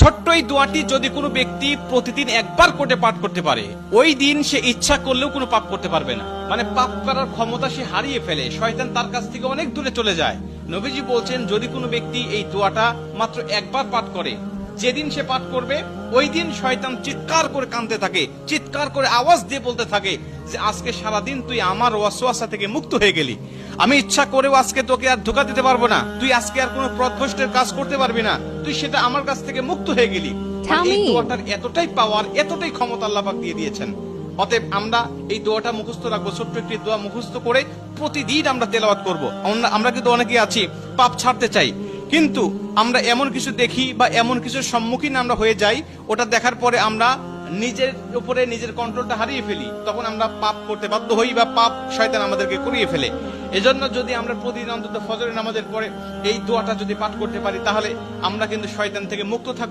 ছোট্ট এই দোয়াটি যদি কোনো ব্যক্তি প্রতিদিন একবার করে পাঠ করতে পারে, ওই দিন সে ইচ্ছা করলেও কোনো পাপ করতে পারবে না। মানে পাপ করার ক্ষমতা সে হারিয়ে ফেলে, শয়তান তার কাছ থেকে অনেক দূরে চলে যায়। নবীজি বলছেন, যদি কোনো ব্যক্তি এই দোয়াটা মাত্র একবার পাঠ করে, যেদিন সে পাঠ করবে ওই দিন শয়তান চিৎকার করে কাঁদতে থাকে, চিৎকার করে আওয়াজ দিয়ে বলতে থাকে যে আজকে সারাদিন তুই আমার ওয়াসওয়াসা থেকে মুক্ত হয়ে গেলি, আমি ইচ্ছা করেও আজকে তোকে আর ধোঁকা দিতে পারবো না, তুই আজকে আর কোনো পথভ্রষ্টের কাজ করতে পারবি না, তুই সেটা আমার কাছ থেকে মুক্ত হয়ে গেলি। এই দোয়াটার এতটাই পাওয়ার, এতটাই ক্ষমতা আল্লাহ পাক দিয়ে দিয়েছেন। অতএব আমরা এই দোয়াটা মুখস্থ রাখবো, ছোট্ট একটি দোয়া মুখস্থ করে প্রতিদিন আমরা তেলাওয়াত করব। আমরা কিন্তু অনেকে আছি পাপ ছাড়তে চাই, কিন্তু আমরা এমন কিছু দেখি বা এমন কিছুর সম্মুখীন আমরা হয়ে যাই, ওটা দেখার পরে আমরা নিজের উপরে নিজের কন্ট্রোলটা হারিয়ে ফেলি, তখন আমরা পাপ করতে বাধ্য হই বা পাপ শয়তান আমাদেরকে করিয়ে ফেলে। এজন্য যদি আমরা প্রতিদিন অন্তত ফজরের নামাজের পরে এই দোয়াটা যদি পাঠ করতে পারি, তাহলে আমরা কিন্তু শয়তান থেকে মুক্ত থাকবো।